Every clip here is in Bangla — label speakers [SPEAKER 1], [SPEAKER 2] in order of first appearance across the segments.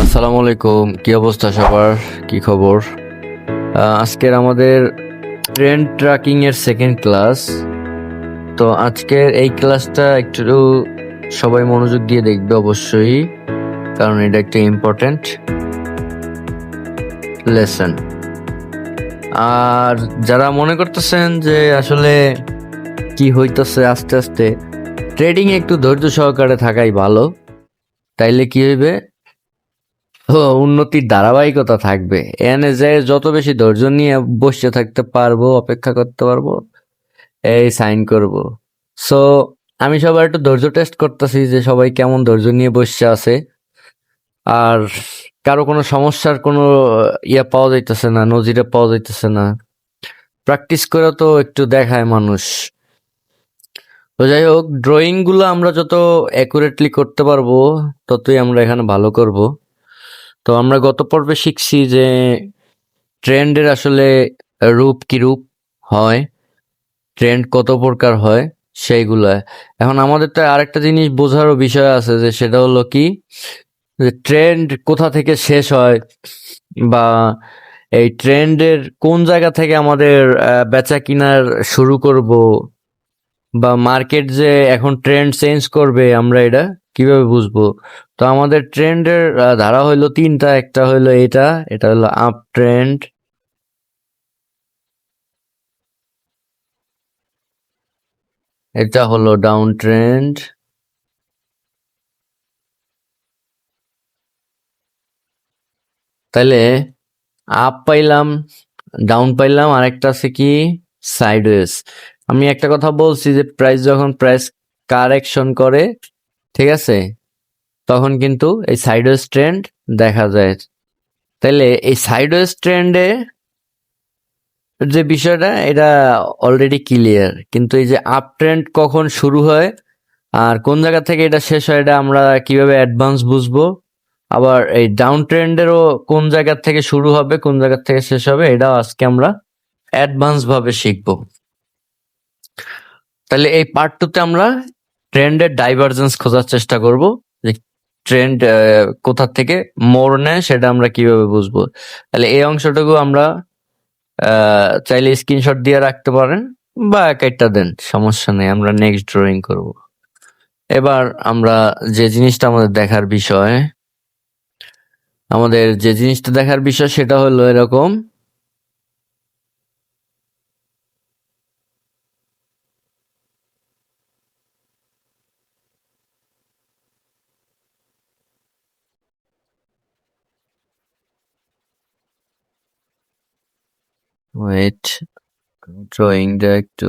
[SPEAKER 1] আসসালামু আলাইকুম, কি অবস্থা সবার? কি খবর? আজকের আমাদের ট্রেন্ড ট্র্যাকিং এর সেকেন্ড ক্লাস। তো আজকের এই ক্লাসটা একটু সবাই মনোযোগ দিয়ে দেখবে অবশ্যই, কারণ এটা একটা ইম্পর্টেন্ট লেসন। আর যারা মনে করতেছেন যে আসলে কি হইতেছে আস্তে আস্তে, ট্রেডিং একটু ধৈর্য সহকারে থাকাই ভালো, তাইলে কি হইবে, উন্নতির ধারাবাহিকতা থাকবে। এনে যে যত বেশি ধৈর্য নিয়ে বসে থাকতে পারবো, অপেক্ষা করতে পারবো, এই সাইন করব। সো আমি সবার একটু ধৈর্য টেস্ট করতেছি যে সবাই কেমন ধৈর্য নিয়ে বসে আছে। আর কারো কোনো সমস্যার কোনো পাওয়া যাইতেছে না, নজিরে পাওয়া যাইতেছে না। প্র্যাকটিস করে তো একটু দেখায় মানুষ। তো যাই হোক, ড্রয়িং গুলো আমরা যত অ্যাকুরেটলি করতে পারবো ততই আমরা এখানে ভালো করব। তো আমরা গত পর্বে শিখছি যে ট্রেন্ডের আসলে রূপ কি রূপ হয়, ট্রেন্ড কত প্রকার হয় সেইগুলা। এখন আমাদের তো আরেকটা জিনিস বোঝারও বিষয় আছে, যে সেটা হলো কি, যে ট্রেন্ড কোথা থেকে শেষ হয়, বা এই ট্রেন্ডের কোন জায়গা থেকে আমাদের বেচা কিনার শুরু করব, বা মার্কেট যে এখন ট্রেন্ড চেঞ্জ করবে আমরা এটা কিভাবে বুঝবো। তো আমাদের ট্রেন্ডের ধারা হইলো তিনটা। একটা হইলো এটা, এটা হলো আপ ট্রেন্ড, এটা হলো ডাউন ট্রেন্ড, তাইলে আপ পাইলাম, ডাউন পাইলাম, আরেকটা আছে কি সাইডওয়েজ। আমি একটা কথা বলছি যে প্রাইস যখন প্রাইস কারেকশন করে, ঠিক আছে, তখন কিন্তু এই সাইডওয়েজ ট্রেন্ড দেখা যায়। তাইলে এই সাইডওয়েজ ট্রেন্ডে যে বিষয়টা, এটা অলরেডি ক্লিয়ার, কিন্তু এই যে আপ ট্রেন্ড কখন শুরু হয় আর কোন জায়গা থেকে এটা শেষ হয়, এটা আমরা কিভাবে অ্যাডভান্স বুঝবো। আবার এই ডাউন ট্রেন্ডেরও কোন জায়গা থেকে শুরু হবে, কোন জায়গা থেকে শেষ হবে, এটাও আজকে আমরা অ্যাডভান্স ভাবে শিখবো। তাহলে এই পার্ট টুতে আমরা ট্রেন্ডের ডাইভারজেন্স খোঁজার চেষ্টা করব, যে ট্রেন্ড কোথা থেকে মোড় নেয় সেটা আমরা কিভাবে বুঝবো। তাহলে এই অংশটুকু আমরা চাইলে স্ক্রিনশট দিয়ে রাখতে পারেন বা একটা দেন, সমস্যা নেই, আমরা নেক্সট ড্রয়িং করব। এবার আমরা যে জিনিসটা দেখার বিষয় সেটা হলো এরকম। ওয়েট, ড্রয়িংটা একটু,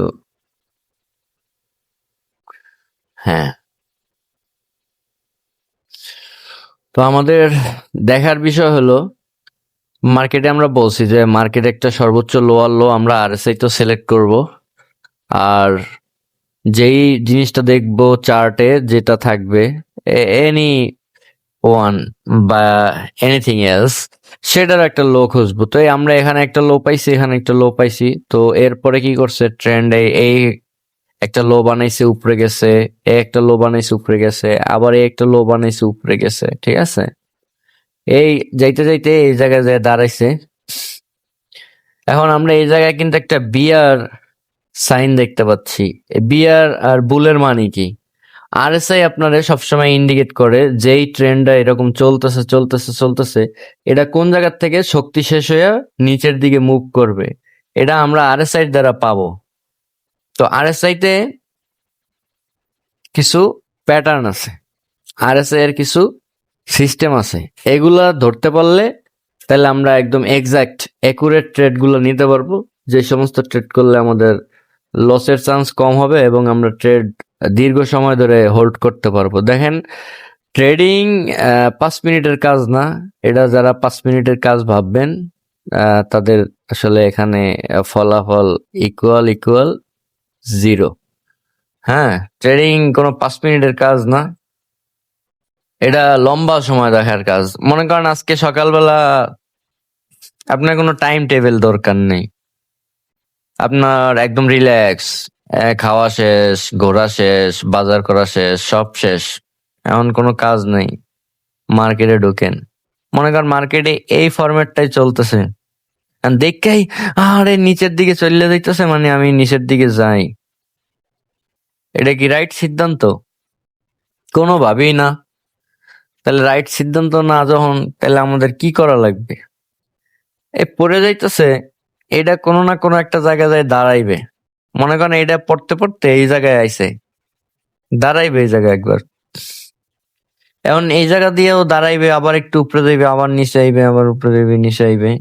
[SPEAKER 1] হ্যাঁ। তো আমাদের দেখার বিষয় হলো, মার্কেটে আমরা বলছি যে মার্কেটে একটা সর্বোচ্চ লোয়ার লো আমরা আরএসআই তো সিলেক্ট করব। আর যেই জিনিসটা দেখবো চার্টে যেটা থাকবে, এনি ওয়ান বা এনিথিং এলস, সেটার একটা লো খুঁজবো। তো আমরা এখানে একটা লো পাইছি, এখানে একটা লো পাইছি। তো এরপরে কি করছে ট্রেন্ড, এই একটা লো বানাইছে উপরে গেছে, একটা লো বানাইছে উপরে গেছে, আবার একটা লো বানাইছে উপরে গেছে, ঠিক আছে। এই যাইতে যাইতে এই জায়গায় যায় দাঁড়াইছে। এখন আমরা এই জায়গায় কিন্তু একটা বিয়ার সাইন দেখতে পাচ্ছি। বিয়ার আর বুলের মানে কি, আরএসআই আপনারে সবসময় ইন্ডিকেট করে যেই ট্রেন্ডটা এরকম চলতেছে চলতেছে চলতেছে, এটা কোন জায়গা থেকে শক্তি শেষ হয়ে নিচের দিকে মুভ করবে, এটা আমরা আরএসআই দ্বারা পাবো। তো আরএসআই তে কিছু প্যাটার্ন আছে, আরএসআই এর কিছু সিস্টেম আছে, এগুলা ধরতে পারলে তাহলে আমরা একদম এক্সাক্ট অ্যাকুরেট ট্রেড গুলো নিতে পারবো, যে সমস্ত ট্রেড করলে আমাদের লসের চান্স কম হবে এবং আমরা ট্রেড দীর্ঘ সময় ধরে হোল্ড করতে পারবো। দেখেন, ট্রেডিং 5 মিনিটের কাজ না। এটা যারা 5 মিনিটের কাজ ভাববেন, তাদের আসলে এখানে ফলাফল ইকুয়াল ইকুয়াল জিরো। হ্যাঁ, ট্রেডিং কোনো 5 মিনিটের কাজ না, এটা লম্বা সময় দেখার কাজ। মনে করেন আজকে সকালবেলা আপনার কোনো টাইম টেবিল দরকার নেই, আপনার একদম রিল্যাক্স, খাওয়া শেষ, ঘোরা শেষ, বাজার করা শেষ, সব শেষ, এখন কোনো কাজ নেই, মার্কেটে ঢোকেন, মনে কর মার্কেটে এই ফরম্যাটটাই চলতেছে, আর দেখেই আরে নিচের দিকে চলে যাইতেছে, মানে আমি নিচের দিকে যাই। এটা কি রাইট সিদ্ধান্ত? কোনোভাবেই না। তাহলে রাইট সিদ্ধান্ত না যখন, তাহলে আমাদের কি করা লাগবে? এই পড়ে যাইতেছে, এটা কোনো না কোনো একটা জায়গায় যায় দাঁড়াইবে। মনে করেন এটা পড়তে পড়তে এই জায়গায় আইছে, দাঁড়াইবে এই জায়গায় একবার। এখন এই জায়গা দিয়েও দাঁড়াইবে, আবার একটু উপরে যাইবে, আবার নিচে আইবে, আবার উপরে যাইবে, নিচে আইবে।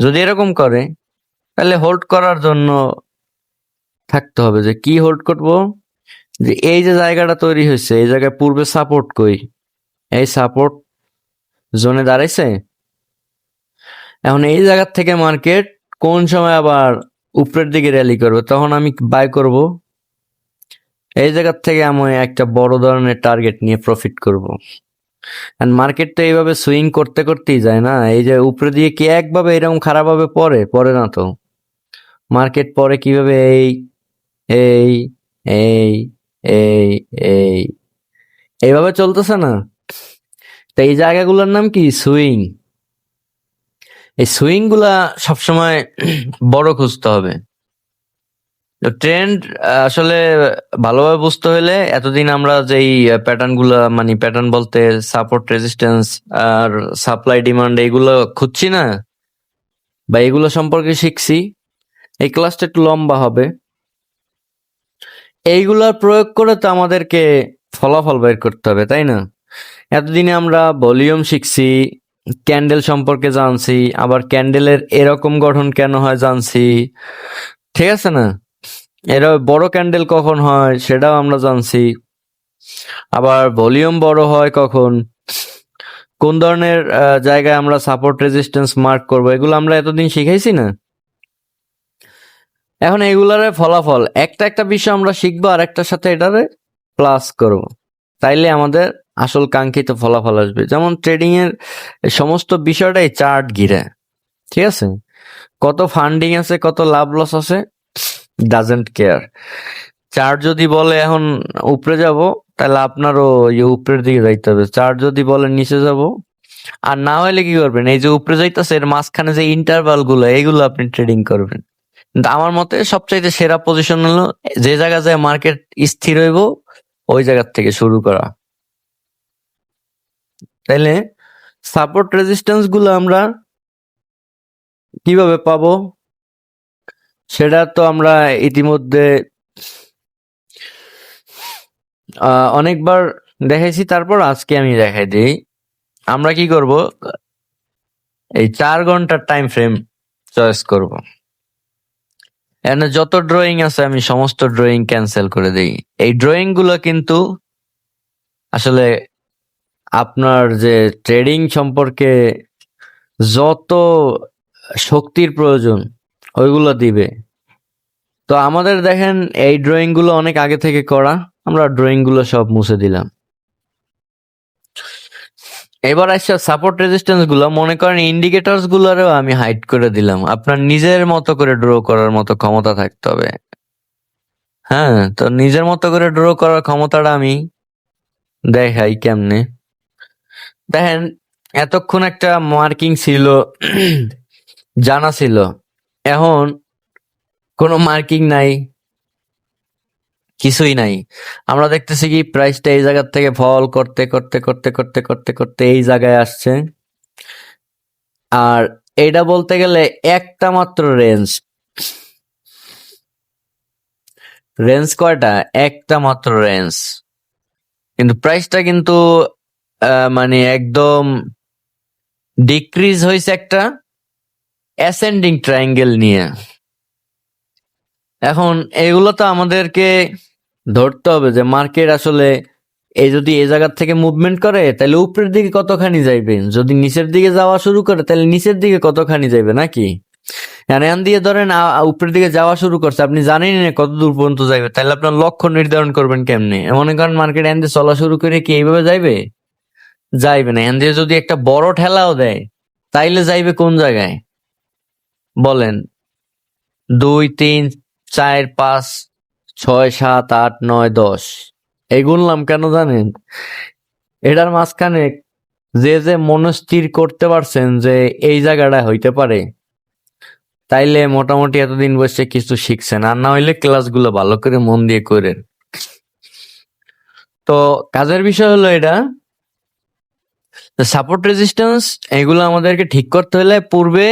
[SPEAKER 1] যদি এরকম করে তাহলে হোল্ড করার জন্য থাকতে হবে যে কি হোল্ড করব, যে এই যে জায়গাটা তৈরি হয়েছে এই জায়গায় পূর্বে সাপোর্ট কই, এই সাপোর্ট জোনে দাঁড়াইছে। এখন এই জায়গার থেকে মার্কেট কোন সময় আবার উপরের দিকে র্যালি করবে, তখন আমি বাই করব। এই জায়গার থেকে আমি একটা বড় ধরনের টার্গেট নিয়ে প্রফিট করব। আর মার্কেট তো এইভাবে সুইং করতে করতেই যায় না, এই যে উপরে দিয়ে কি একভাবে এরকম খারাপ ভাবে পড়ে না তো। মার্কেট পরে কিভাবে এই এই এই এই এই এইভাবে চলতেছে না। তো এই জায়গাগুলোর নাম কি? সুইং। এই সুইং গুলা সবসময় বড় খুঁজতে হবে। তো ট্রেন্ড আসলে ভালোভাবে বুঝতে হলে এতদিন আমরা যেই প্যাটার্ন গুলা, মানে প্যাটার্ন বলতে সাপোর্ট, রেজিস্ট্যান্স আর সাপ্লাই ডিমান্ড এইগুলো খুঁজছি না, বা এগুলো সম্পর্কে শিখছি, এই ক্লাসটা একটু লম্বা হবে। এইগুলার প্রয়োগ করে তো আমাদেরকে ফলাফল বের করতে হবে, তাই না? এতদিনে আমরা ভলিউম শিখছি, ক্যান্ডেল সম্পর্কে জানছি, আবার ক্যান্ডেলের এরকম গঠন কেন হয় জানছি, ঠিক আছে না? এরা বড় ক্যান্ডেল কখন হয় সেটাও আমরা জানছি। আবার ভলিউম বড় হয় কখন, কোন ধরনের জায়গায় আমরা সাপোর্ট রেজিস্ট্যান্স মার্ক করব, এগুলো আমরা এতদিন শিখাইছি না। এখন এগুলার ফলাফল একটা একটা বিষয় আমরা শিখবো, আর একটার সাথে এটারে প্লাস করব, তাইলে আমাদের আসল কাঙ্ক্ষিত ফলাফল আসবে। যেমন ট্রেডিং এর সমস্ত বিষয়টাই চার্ট ঘিরে, ঠিক আছে? কত ফান্ডিং আছে, কত লাভ লস আছে, ডাজেন্ট কেয়ার। চার্ট যদি বলে এখন উপরে যাব, তাহলে আপনারও উপরের দিকে যাইতে হবে। চার্ট যদি বলে নিচে যাব, আর না হলে কি করবেন, এই যে উপরে যাইতেছে এর মাঝখানে যে ইন্টারভাল গুলো, এইগুলো আপনি ট্রেডিং করবেন। কিন্তু আমার মতে সবচাইতে সেরা পজিশন হলো যে জায়গা যায় মার্কেট স্থির হইব, ওই জায়গা থেকে শুরু করা। তাইলে সাপোর্ট রেজিস্ট্যান্স গুলো আমরা কিভাবে পাবো সেটা তো আমরা ইতিমধ্যে অনেকবার দেখাইছি, তারপর আজকে আমি দেখাই দিই। আমরা কি করব, এই 4 ঘন্টার টাইম ফ্রেম চয়েস করব। এখানে যত ড্রয়িং আছে আমি সমস্ত ড্রয়িং ক্যান্সেল করে দিই। এই ড্রয়িং গুলো কিন্তু আসলে আপনার যে ট্রেডিং সম্পর্কে যত শক্তির প্রয়োজন ওইগুলো দিবে। তো আমাদের দেখেন এই ড্রয়িং গুলো অনেক আগে থেকে করা, আমরা ড্রয়িং গুলো সব মুছে দিলাম। এবার আসছে সাপোর্ট রেজিস্ট্যান্স গুলো, মনে করেন ইন্ডিকেটরস গুলোরও আমি হাইড করে দিলাম। আপনার নিজের মতো করে ড্র করার মতো ক্ষমতা থাকতে হবে। হ্যাঁ, তো নিজের মতো করে ড্র করার ক্ষমতাটা আমি দেখাই কেমনে। দেখেন এতক্ষণ একটা মার্কিং ছিল, জানা ছিল, এখন কোনো মার্কিং নাই, কিছুই নাই। আমরা দেখতেছি কি প্রাইসটা এই জায়গা থেকে ফল করতে করতে করতে করতে করতে করতে এই জায়গায় আসছে। আর এটা বলতে গেলে একটা মাত্র রেঞ্জ, রেঞ্জ কয়টা? একটা মাত্র রেঞ্জ, কিন্তু প্রাইসটা কিন্তু মানে একদম ডিক্রিজ হয়েছে একটা অ্যাসেন্ডিং ট্রায়াঙ্গেল নিয়ে। এখন এগুলো তো আমাদেরকে ধরতে হবে যে মার্কেট আসলে এই যদি এই জায়গার থেকে মুভমেন্ট করে তাহলে উপরের দিকে কতখানি যাইবে, যদি নিচের দিকে যাওয়া শুরু করে তাহলে নিচের দিকে কতখানি যাইবে, নাকি? এখান দিয়ে ধরেন উপরের দিকে যাওয়া শুরু করছে, আপনি জানেন না কত দূর পর্যন্ত যাইবে, তাহলে আপনার লক্ষ্য নির্ধারণ করবেন কেমনে? মনে করেন মার্কেট এখান দিয়ে চলা শুরু করে কি এইভাবে যাইবে? যাইবে না। এখান দিয়ে যদি একটা বড় ঠেলাও দেয় তাইলে যাইবে কোন জায়গায় বলেন? 2, 3, 4, 5, 6, 7, 8, 9, 10 এই গুনলাম কেন জানেন? এটার মাঝখানে যে মনস্থির করতে পারছেন যে এই জায়গাটা হইতে পারে, তাইলে মোটামুটি এতদিন বসে কিছু শিখছেন, আর না হইলে ক্লাসগুলো ভালো করে মন দিয়ে করেন। তো কাজের বিষয় হলো এটা, সাপোর্ট রেজিস্ট্যান্স এগুলো আমাদেরকে ঠিক করতে হলে পূর্বে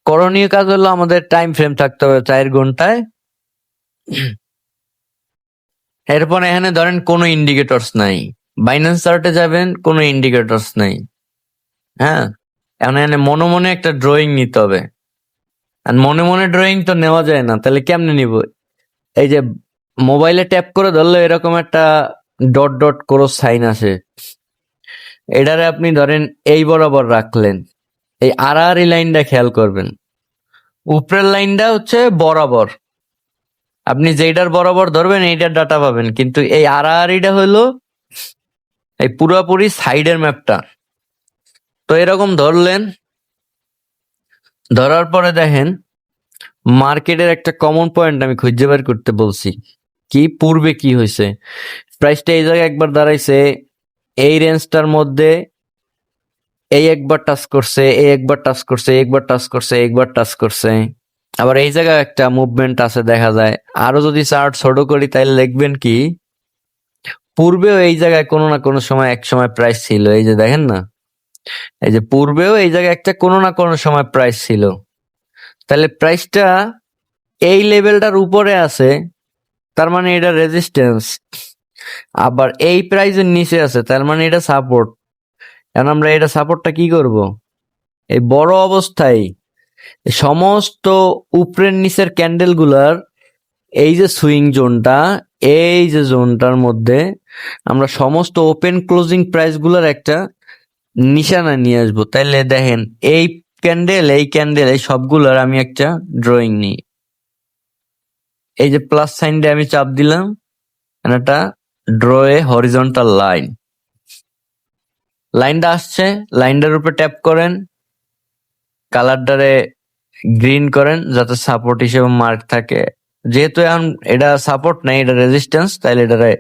[SPEAKER 1] করণীয় কাজ হলো আমাদের টাইম ফ্রেম থাকতে হবে 4 ঘন্টায়। এরপর এখানে ধরেন কোনো ইন্ডিকেটরস নাই, বাইন্যান্স চার্টে যাবেন কোনো ইন্ডিকেটরস নাই। হ্যাঁ, এখন এখানে মনে মনে একটা ড্রয়িং নিতে হবে, আর মনে মনে ড্রয়িং তো নেওয়া যায় না, তাহলে কেমনে নিব? এই যে মোবাইলে ট্যাপ করে ধরলে এরকম একটা ডট ডট ক্রস সাইন আসে, এটারে আপনি ধরেন এই বরাবর রাখলেন, এই আড়াআড়ি লাইনটা খেয়াল করবেন, উপরের লাইনটা হচ্ছে বরাবর, আপনি যেটার বরাবর ধরবেন এইটার ডাটা পাবেন, কিন্তু এই আড়াআড়িটা হলো এই পুরোপুরি সাইডের ম্যাপটা। তো এরকম ধরলেন, ধরার পরে দেখেন মার্কেটের একটা কমন পয়েন্ট আমি খুঁজে বের করতে বলছি, কি পূর্বে কি হয়েছে, প্রাইসটা এই জায়গায় একবার দাঁড়াইছে, এই রেঞ্জটার মধ্যে এই একবার টাচ করছে, এই একবার টাচ করছে, একবার টাচ করছে, একবার টাচ করছে, আবার এই জায়গায় একটা মুভমেন্ট আছে দেখা যায়। আরো যদি চার্ট ছোট করি তাহলে দেখবেন কি পূর্বেও এই জায়গায় কোনো না কোনো সময় এক সময় প্রাইস ছিল, এই যে দেখেন না, এই যে পূর্বেও এই জায়গায় একটা কোনো না কোনো সময় প্রাইস ছিল, তাহলে প্রাইসটা এই লেভেলটার উপরে আছে, তার মানে এটা রেজিস্ট্যান্স। আবার এই প্রাইসের নিচে আছে, তার মানে এটা সাপোর্ট। এখন আমরা এটা সাপোর্টটা কি করব, এই বড় অবস্থায় সমস্ত উপরের নিচের ক্যান্ডেল গুলার এই যে সুইং জোনটা, এই যে জোনটার মধ্যে আমরা সমস্ত ওপেন ক্লোজিং প্রাইস গুলার একটা নিশানা নিয়ে আসবো। তাইলে দেখেন এই ক্যান্ডেল এই ক্যান্ডেল এই সবগুলার আমি একটা ড্রয়িং নিই, এই যে প্লাস সাইনটা আমি চাপ দিলাম, একটা ড্র এ হরিজন্টাল লাইন, লাইনটা আসছে, লাইনটার উপরে ট্যাপ করেন, কালারটারে গ্রিন করেন যাতে সাপোর্ট হিসেবে মার্ক থাকে। যেহেতু এখন এটা সাপোর্ট নাই, এটা রেজিস্ট্যান্স, তাইলে এটারে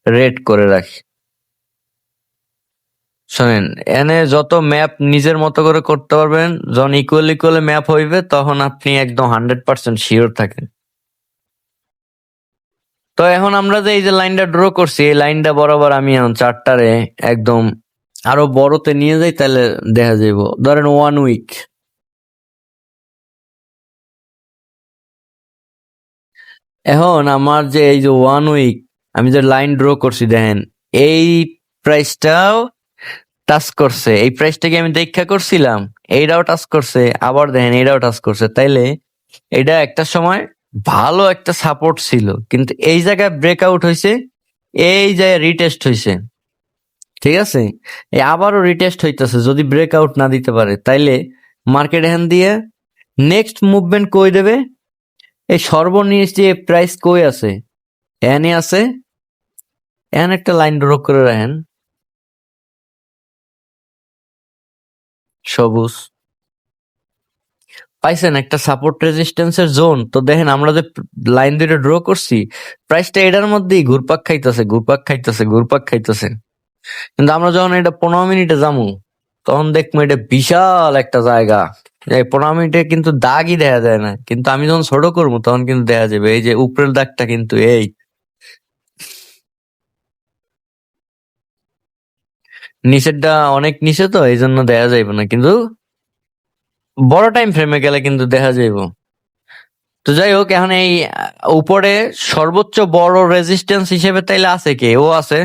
[SPEAKER 1] রেড করে রাখি। শোনেন, এনে যত ম্যাপ নিজের মতো করে করতে পারবেন, যখন ইকুয়াল ইকুয়াল ম্যাপ হইবে তখন আপনি একদম 100% শিওর থাকেন। তো এখন আমরা যে এই যে লাইনটা ড্র করছি, এই লাইনটা বরাবর আমি এখন চার্টটারে একদম আরো বড়তে নিয়ে যাই, তাহলে দেখা যাইব। ধরেন 1 উইক, এখন আমার যে এই যে 1 উইক আমি যে লাইন ড্র করছি, দেখেন এই প্রাইসটাও টাচ করছে, এই প্রাইসটাকে আমি দেখা করছিলাম, এইটাও টাচ করছে, আবার দেখেন এইটাও টাচ করছে, তাইলে এটা একটা সময় ভালো একটা সাপোর্ট ছিল, কিন্তু এই জায়গায় ব্রেকআউট হয়েছে, এই জায়গায় রিটেস্ট হয়েছে, ঠিক আছে, এই আবারও রিটেস্ট হইতেছে, যদি ব্রেকআউট না দিতে পারে তাইলে মার্কেট এখান দিয়ে নেক্সট মুভমেন্ট কই দেবে, এই সর্বনিচ যে প্রাইস কই আছে, এখানে আছে, এখানে একটা লাইন ড্র করে রাখেন, সবুজ, পাইছেন একটা সাপোর্ট রেজিস্ট্যান্সের জোন। তো দেখেন আমরা যে লাইন দুইটা ড্র করছি, প্রাইসটা এটার মধ্যেই ঘুরপাক খাইতেছে, ঘুরপাক খাইতেছে, ঘুরপাক খাইতেছে, কিন্তু আমরা যখন এটা 15 মিনিটে যাবো, তখন দেখবো এটা বিশাল একটা জায়গা, এই 15 মিনিটে কিন্তু দাগই দেখা যায় না, কিন্তু আমি যখন ছোট করবো তখন কিন্তু দেখা যাবে, এই যে উপরের দাগটা কিন্তু এই নিচেরটা অনেক নিচে, তো এই জন্য দেখা যাইবে না, কিন্তু বড় টাইম ফ্রেমে গেলে কিন্তু দেখা যাইব। তো যাই হোক, এখন এই উপরে সর্বোচ্চ বড় রেজিস্ট্যান্স হিসেবে তাইলে আছে কে, ও আছে,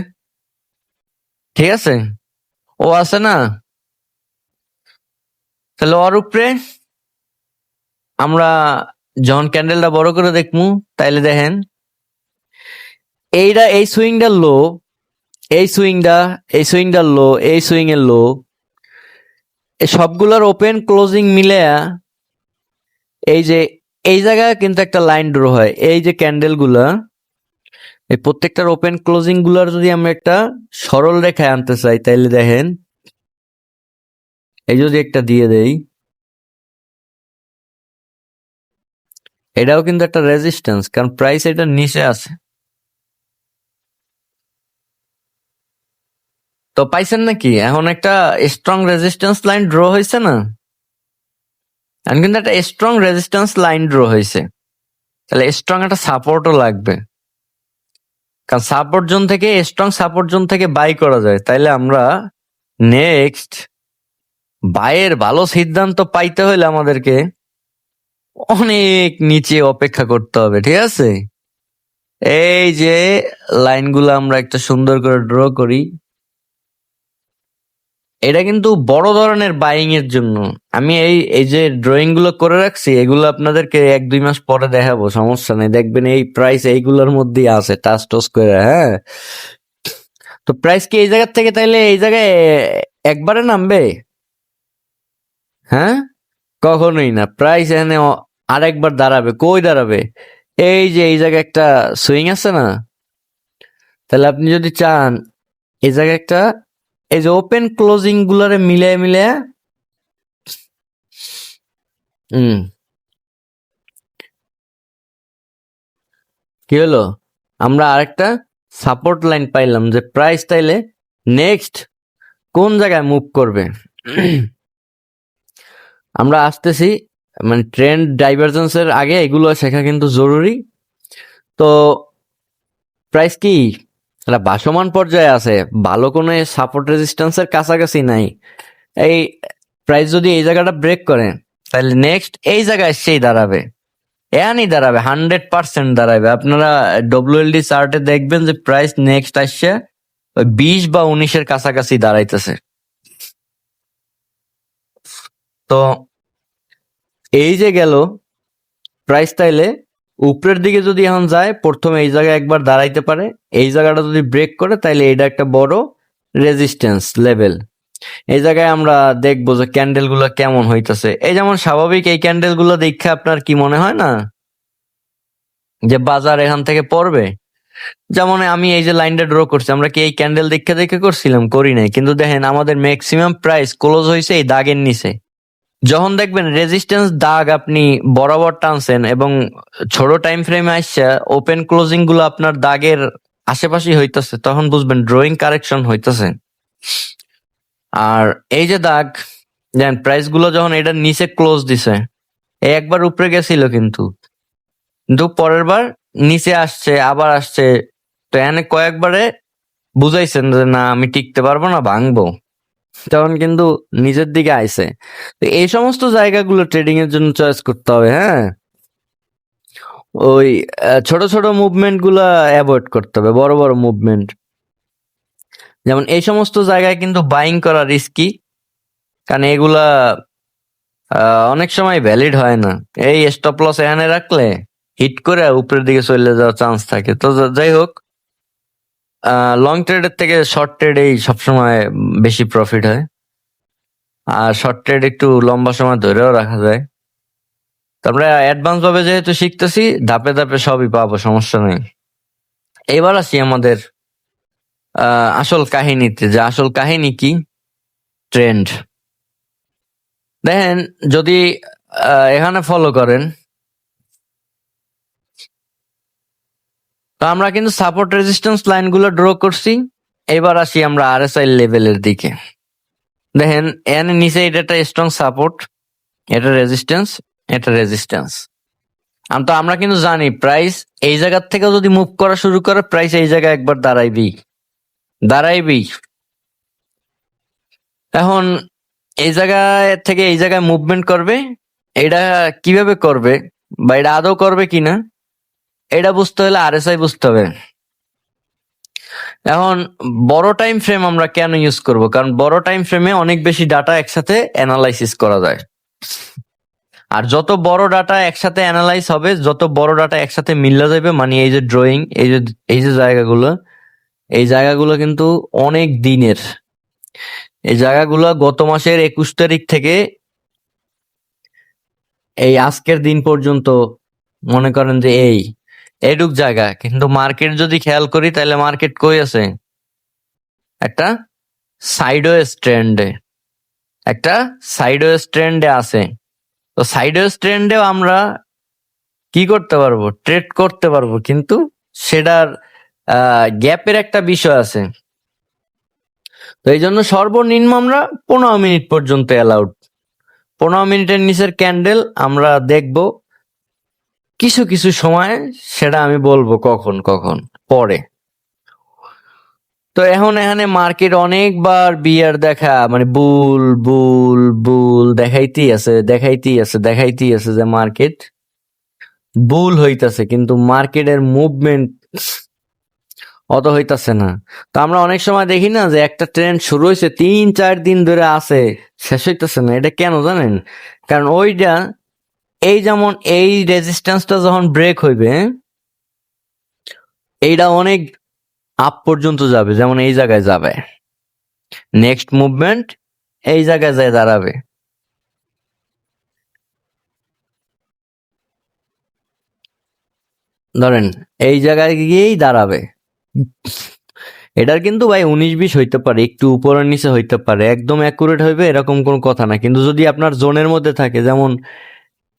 [SPEAKER 1] ঠিক আছে, ও আছে না, তাহলে ওর উপরে আমরা যখন ক্যান্ডেলটা বড় করে দেখবো, তাইলে দেখেন এইটা এই সুইংটা লো, এই সুইংটা, এই সুইংটা লো, এই সুইং এর লো, এই সবগুলোর ওপেন ক্লোজিং মিলে এই যে এই জায়গায় কিন্তু একটা লাইন ড্র হয়, এই যে ক্যান্ডেল গুলা, এই প্রত্যেকটার ওপেন ক্লোজিং গুলার যদি আমরা একটা সরল রেখায় আনতে চাই, তাইলে দেখেন এই যদি একটা দিয়ে দেই, এটাও কিন্তু একটা রেজিস্ট্যান্স, কারণ প্রাইস এটা নিচে আছে। তো পাইছেন নাকি? এখন একটা স্ট্রং রেজিস্ট্যান্স লাইন ড্র হয়েছে না? এখন কিন্তু একটা স্ট্রং রেজিস্ট্যান্স লাইন ড্র হয়েছে, তাহলে স্ট্রং একটা সাপোর্টও লাগবে, কারণ সাপোর্ট জোন থেকে স্ট্রং সাপোর্ট জোন থেকে বাই করা যায়। তাইলে আমরা নেক্সট বাইয়ের ভালো সিদ্ধান্ত পাইতে হলে আমাদেরকে অনেক নিচে অপেক্ষা করতে হবে, ঠিক আছে? এই যে লাইনগুলো আমরা একটা সুন্দর করে ড্র করি, এটা কিন্তু বড় ধরনের বাইং এর জন্য। আমি এই এই যে ড্রয়িং গুলো করে রাখছি, এগুলো আপনাদেরকে 1-2 মাস পরে দেখাবো, সমস্যা নেই। দেখবেন এই প্রাইস এইগুলোর মধ্যেই আছে টাচ টস করে। হ্যাঁ, তো প্রাইস কি এই জায়গা থেকে তাইলে এই জায়গায় একবারে নামবে? হ্যাঁ, কখনোই না। প্রাইস এখানে আরেকবার দাঁড়াবে। কই দাঁড়াবে? এই যে এই জায়গায় একটা সুইং আছে না, তাহলে আপনি যদি চান এই জায়গায় একটা, এই যে ওপেন ক্লোজিং গুলারে মিলিয়ে মিলিয়ে, হুম, কি হলো, আমরা আরেকটা সাপোর্ট লাইন পাইলাম যে প্রাইস তাইলে নেক্সট কোন জায়গায় মুভ করবে। আমরা আসতেছি, মানে ট্রেন্ড ডাইভারজেন্সের আগে এগুলো শেখা কিন্তু জরুরি। তো প্রাইস কি এটা ভাসমান পর্যায়ে আছে, ভালো কোনো সাপোর্ট রেজিস্ট্যান্সের কাছাকাছি নাই। এই প্রাইস যদি এই জায়গাটা ব্রেক করে, তাহলে নেক্সট এই জায়গায় সেই দাঁড়াবে, এখানেই দাঁড়াবে, 100% দাঁড়াবে। আপনারা ডব্লিউএলডি চার্টে দেখবেন যে প্রাইস নেক্সট আসছে ওই 20 বা 19-এর কাছাকাছি দাঁড়াইতেছে। তো এই যে গেল প্রাইস, তাইলে উপরের দিকে যদি এখন যায়, প্রথমে এই জায়গায় একবার দাঁড়াইতে পারে, এই জায়গাটা যদি ব্রেক করে তাইলে এটা একটা বড় রেজিস্ট্যান্স লেভেল। এই জায়গায় আমরা দেখবো যে ক্যান্ডেল গুলো কেমন হইতেছে। এই যেমন স্বাভাবিক এই ক্যান্ডেল গুলো দেখে আপনার কি মনে হয় না যে বাজার এখান থেকে পড়বে? যেমন আমি এই যে লাইনটা ড্র করছি, আমরা কি এই ক্যান্ডেল দেখে দেখে করছিলাম? করি নাই। কিন্তু দেখেন আমাদের ম্যাক্সিমাম প্রাইস ক্লোজ হয়েছে এই দাগের নিচে। যখন দেখবেন রেজিস্ট্যান্স দাগ আপনি বরাবর টানছেন এবং ছোট টাইম ফ্রেমে আসছে ওপেন ক্লোজিং গুলো আপনার দাগের আশেপাশে হইতেছে, তখন বুঝবেন ড্রয়িং কারেকশন হইতেছে। আর এই যে দাগ, দেন প্রাইস গুলো যখন এটার নিচে ক্লোজ দিছে, একবার উপরে গেছিল কিন্তু কিন্তু পরের বার নিচে আসছে, আবার আসছে। তো এখানে কয়েকবারে বুঝাইছেন যে না আমি টিকতে পারবো না, ভাঙবো, তখন কিন্তু নিচের দিকে আইছে। তো এই সমস্ত জায়গাগুলো ট্রেডিং এর জন্য চয়েস করতে হবে। হ্যাঁ, ওই ছোট ছোট মুভমেন্ট গুলা অ্যাভয়েড করতে হবে, বড় বড় মুভমেন্ট। যেমন এই সমস্ত জায়গায় কিন্তু বাইং করা রিস্কি, কারণ এগুলা অনেক সময় ভ্যালিড হয় না। এই স্টপ লস এখানে রাখলে হিট করে উপরের দিকে চলে যাওয়ার চান্স থাকে। তো যাই হোক, লং ট্রেডের থেকে শর্ট ট্রেডেই সবসময় বেশি প্রফিট হয়, আর শর্ট ট্রেড একটু লম্বা সময় ধরেও রাখা যায়। তো আমরা অ্যাডভান্স ভাবে যেহেতু শিখতেছি, ধাপে ধাপে সবই পাবো, সমস্যা নেই। এবার আসি আমাদের আসল কাহিনীতে, যে আসল কাহিনী কি, ট্রেন্ড। দেখেন যদি এখানে ফলো করেন, তো আমরা কিন্তু সাপোর্ট রেজিস্ট্যান্স লাইনগুলো ড্র করছি। এবার আসি আমরা আরএসআই লেভেলের দিকে। দেখেন এখানে নিচে এটা একটা স্ট্রং সাপোর্ট, এটা রেজিস্ট্যান্স, এটা রেজিস্ট্যান্স। তো আমরা কিন্তু জানি প্রাইস এই জায়গার থেকে যদি মুভ করা শুরু করে, প্রাইস এই জায়গায় একবার দাঁড়াইবি দাঁড়াইবি। এখন এই জায়গায় থেকে এই জায়গায় মুভমেন্ট করবে, এটা কিভাবে করবে বা এটা আদৌ করবে কিনা এটা বুঝতে হলে আরএসআই বুঝতে হবে। এখন বড় টাইম ফ্রেম আমরা কেন ইউজ করব? কারণ বড় টাইম ফ্রেমে অনেক বেশি ডাটা একসাথে অ্যানালাইসিস করা যায়। আর যত বড় ডাটা একসাথে অ্যানালাইজ হবে, যত বড় ডাটা একসাথে মিল্লা যাবে, মানে এই যে ড্রয়িং, এই যে জায়গাগুলো, এই জায়গাগুলো কিন্তু অনেক দিনের। এই জায়গাগুলো গত মাসের 21 তারিখ থেকে এই আজকের দিন পর্যন্ত মনে করেন যে এইটুক জায়গা। কিন্তু মার্কেট যদি খেয়াল করি, তাহলে মার্কেট কই আছে? একটা সাইডওয়েজ ট্রেন্ডে, একটা সাইডওয়েজ ট্রেন্ডে আছে। তো সাইডওয়েজ ট্রেন্ডেও আমরা কি করতে পারবো? ট্রেড করতে পারবো, কিন্তু সেটার গ্যাপের একটা বিষয় আছে। তো এই জন্য সর্বনিম্ন আমরা 15 মিনিট পর্যন্ত অ্যালাউড। 15 মিনিটের নিচের ক্যান্ডেল আমরা দেখব কিছু কিছু সময়, সেটা আমি বলবো কখন কখন পরে। তো এখন এখানে মার্কেট অনেকবার বিয়ার দেখা, মানে বুল বুল বুল দেখাইতেই আছে দেখাইতেই আছে দেখাইতেই আছে যে মার্কেট বুল হইতাছে, কিন্তু মার্কেটের মুভমেন্ট অত হইতাছে না। তো আমরা অনেক সময় দেখি না যে একটা ট্রেন্ড শুরু হয়েছে 3-4 দিন ধরে আছে, শেষ হইতাছে না। এটা কেন জানেন? কারণ ওইটা, এই যেমন এই রেজিস্ট্যান্সটা যখন ব্রেক হইবে, এইটা অনেক আপ পর্যন্ত যাবে, যেমন এই জায়গায় যাবে, নেক্সট মুভমেন্ট এই জায়গায় যায় দাঁড়াবে। ধরেন এই জায়গায় গিয়েই দাঁড়াবে। এটার কিন্তু ভাই 19-20 হইতে পারে, একটু উপরের নিচে হইতে পারে, একদম অ্যাকুরেট হইবে এরকম কোনো কথা না। কিন্তু যদি আপনার জোনের মধ্যে থাকে, যেমন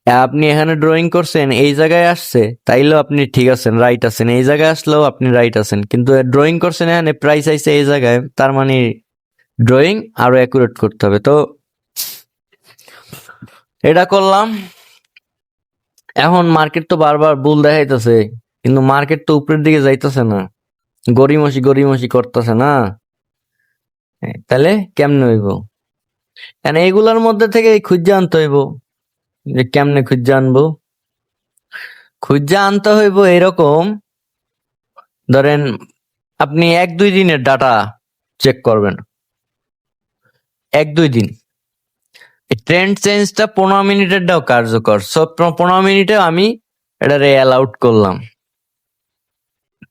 [SPEAKER 1] আপনি এখানে ড্রয়িং করছেন, এই জায়গায় আসছে, তাইলেও আপনি ঠিক আছেন, রাইট আছেন। এই জায়গায় আসলেও আপনি রাইট আছেন। কিন্তু ড্রয়িং করছেন এখানে, প্রাইস আইছে এই জায়গায়, তার মানে ড্রয়িং আরো অ্যাকুরেট করতে হবে। তো এটা করলাম। এখন মার্কেট তো বারবার বুল দেখাইতেছে, কিন্তু মার্কেট তো উপরের দিকে যাইতেছে না, গড়িমসি গড়িমসি করতেছে না। তাহলে কেমনে হইব? কারণ এইগুলার মধ্যে থেকে খুঁজে আনতে হইব। যে কেমনে খুঁজে আনবো? খুঁজে আনতে হইব এরকম, ধরেন আপনি 1-2 দিনের ডাটা চেক করবেন, 1-2 দিন। ট্রেন্ড চেঞ্জটা 15 মিনিটেরটাও কার্যকর। সো 15 মিনিটে আমি এটারে অ্যালাউড করলাম,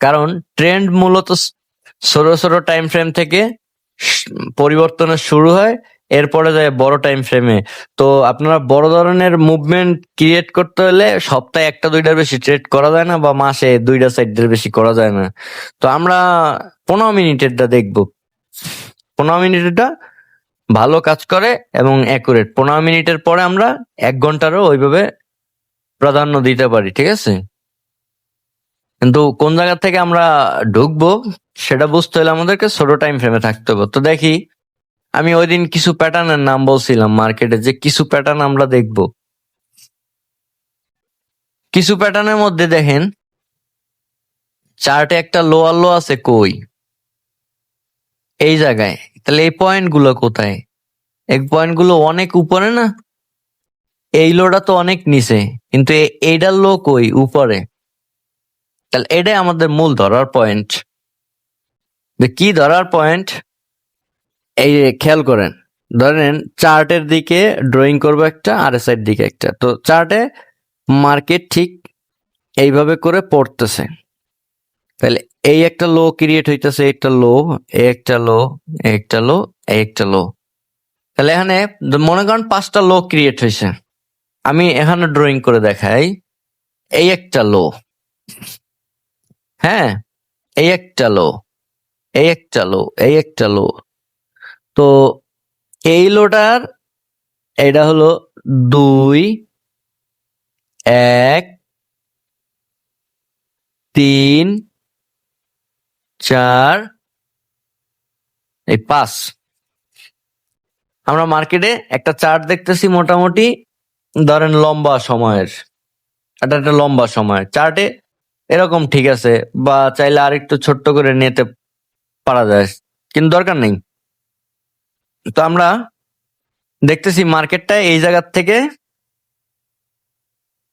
[SPEAKER 1] কারণ ট্রেন্ড মূলত ছোট ছোট টাইম ফ্রেম থেকে পরিবর্তনের শুরু হয়, এরপরে যায় বড় টাইম ফ্রেমে। তো আপনারা বড় ধরনের মুভমেন্ট ক্রিয়েট করতে হলে সপ্তাহে 1-2টার বেশি ট্রেড করা যায় না, বা মাসে 2টা সাইডের বেশি করা যায় না। তো আমরা 15 মিনিটেরটা দেখবো। 15 মিনিটেরটা ভালো কাজ করে এবং অ্যাকুরেট। 15 মিনিটের পরে আমরা 1 ঘন্টারও ওইভাবে প্রাধান্য দিতে পারি, ঠিক আছে? কিন্তু কোন জায়গা থেকে আমরা ঢুকবো সেটা বুঝতে হলে আমাদেরকে ছোট টাইম ফ্রেমে থাকতে হবে। তো দেখি, আমি ওই দিন কিছু প্যাটার্নের নাম বলছিলাম মার্কেটে, যে কিছু প্যাটার্ন আমরা দেখব। কিছু প্যাটার্নের মধ্যে দেখেন চার্টে একটা লোয়ার লো আছে কই? এই জায়গায়। তাহলে এই পয়েন্ট গুলো কোথায়? এই পয়েন্ট গুলো অনেক উপরে না? এই লোটা তো অনেক নিচে, কিন্তু এইটার লো কই? উপরে। তাহলে এটাই আমাদের মূল ধরার পয়েন্ট। কি ধরার পয়েন্ট? এই যে খেয়াল করেন, ধরেন চার্টের দিকে ড্রয়িং করবো একটা, RSI এর দিকে একটা। তো চার্টে মার্কেট ঠিক এইভাবে করে পড়তেছে, তাহলে এই একটা লো ক্রিয়েট হইতেছে, একটা লো, একটা লো, একটা লো, একটা লো। তাহলে এখানে মনে করেন 5টা লো ক্রিয়েট হয়েছে। আমি এখানে ড্রয়িং করে দেখাই। এই একটা লো, হ্যাঁ, এই একটা লো, এই একটা লো, এই একটা লো। তো এই লোটার এটা হলো 2, 1, 3, 4, এই 5। আমরা মার্কেটে একটা চার্ট দেখতেছি মোটামুটি, ধরেন লম্বা সময়ের, এটা একটা লম্বা সময় চার্টে এরকম ঠিক আছে, বা চাইলে আরেকটু ছোট্ট করে নিতে পারা যায়, কিন্তু দরকার নেই। তো আমরা দেখতেছি মার্কেটটা এই জায়গার থেকে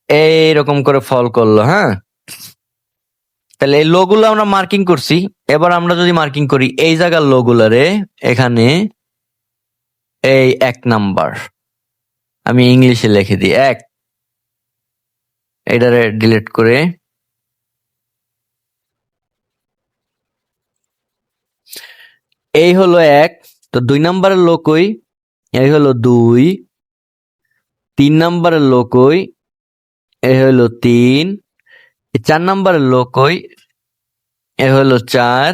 [SPEAKER 1] এইরকম করে ফল করলো, হ্যাঁ। তাহলে এই লো গুলো আমরা মার্কিং করছি। এবার আমরা যদি মার্কিং করি এই জায়গার লো গুলারে, এখানে এই 1 নাম্বার, আমি ইংলিশে লিখে দিই 1, এটারে ডিলিট করে এই হলো 1। তো 2 নাম্বারের লো কই? এই হলো 2। 3 নাম্বারের লো কই? এই হলো 3। 4 নাম্বারের লো কই? এ হলো 4।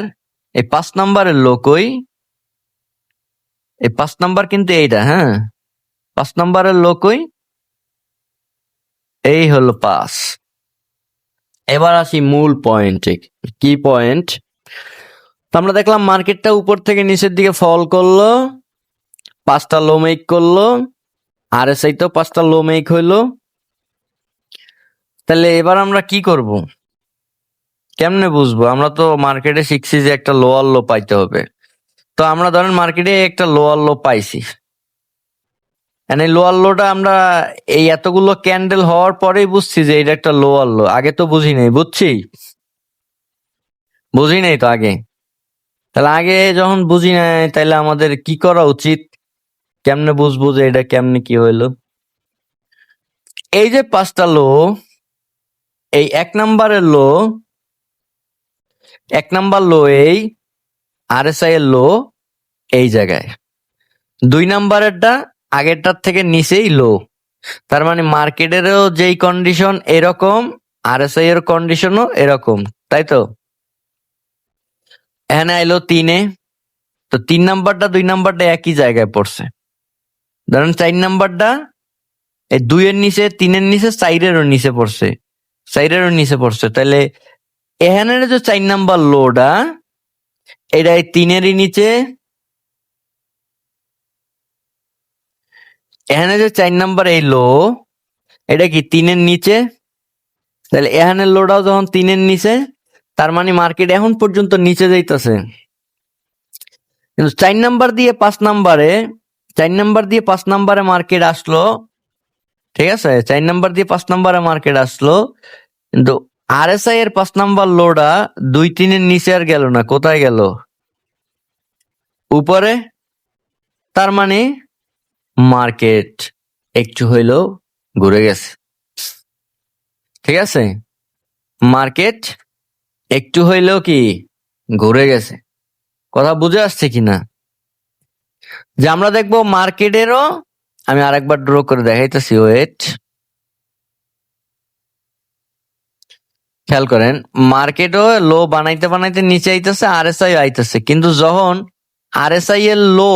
[SPEAKER 1] এই 5 নাম্বারের লো কই? এই 5 নাম্বার কিন্তু এইটা, হ্যাঁ। 5 নাম্বারের লো কই? এই হলো 5। এবার আসি মূল পয়েন্টে। কি পয়েন্ট? তো আমরা দেখলাম মার্কেটটা উপর থেকে নিচের দিকে ফল করলো, 5টা লো মেক করলো, আরএসআই তো 5টা লো মেক হইলো। তাহলে এবার আমরা কি করব, কেমনে বুঝবো? আমরা তো মার্কেটে শিখছি যে একটা লোয়ার লো পাইতে হবে। তো আমরা ধরেন মার্কেটে একটা লোয়ার লো পাইছি, এই লোয়ার লোটা আমরা এই এতগুলো ক্যান্ডেল হওয়ার পরেই বুঝছি যে এটা একটা লোয়ার লো। আগে তো বুঝি নাই, বুঝি নাই তো আগে। তাহলে আগে যখন বুঝি নাই, তাহলে আমাদের কি করা উচিত? কেমনে বুঝবো যে এটা কেমনে কি হইলো? এই যে 5টা লো, এই 1 নাম্বার লো এই আরএসআই এর লো এই জায়গায়, 2 নাম্বারেরটা আগেরটার থেকে নিচেই লো। তার মানে মার্কেটেরও যেই কন্ডিশন এরকম, আরএসআই এর কন্ডিশনও এরকম, তাই তো? এখানে আইলো 3-এ, তো 3 নাম্বারটা 2 নাম্বারটা একই জায়গায় পড়ছে। ধরেন 4 নাম্বারটা এই 2-এর নিচে, 3-এর নিচে, 4-এরও নিচে পড়ছে, 4-এরও নিচে পড়ছে। তাহলে এখানের যে 4 নাম্বার লোটা, এটা এই 3-এরই নিচে, এখানে যে 4 নাম্বার এই লো, এটা কি 3-এর নিচে? তাহলে এখানের লোটাও যখন 3-এর নিচে, তার মানে মার্কেট এখন পর্যন্ত নিচে যাইতেছে। কিন্তু 4 নাম্বার দিয়ে 5 নাম্বারে, 4 নাম্বার দিয়ে 5 নাম্বারে মার্কেট আসলো, ঠিক আছে? 4 নাম্বার দিয়ে 5 নাম্বারে মার্কেট আসলো, কিন্তু আরএসআই এর 5 নাম্বার লোডা 2-3-এর নিচে আর গেল না, কোথায় গেল? উপরে। তার মানে মার্কেট একটু হইলেও ঘুরে গেছে, ঠিক আছে? মার্কেট একটু হইলেও কি ঘুরে গেছে, কথা বুঝে আসছে কিনা? যে আমরা দেখবো মার্কেটেরও, আমি আরেকবার ড্র করে দেখাইতেছি, ওয়েট, খেয়াল করেন, মার্কেটও লো বানাইতে বানাইতে নিচে আইতেছে, আরএসআই আইতেছে, কিন্তু যখন আরএসআই এর লো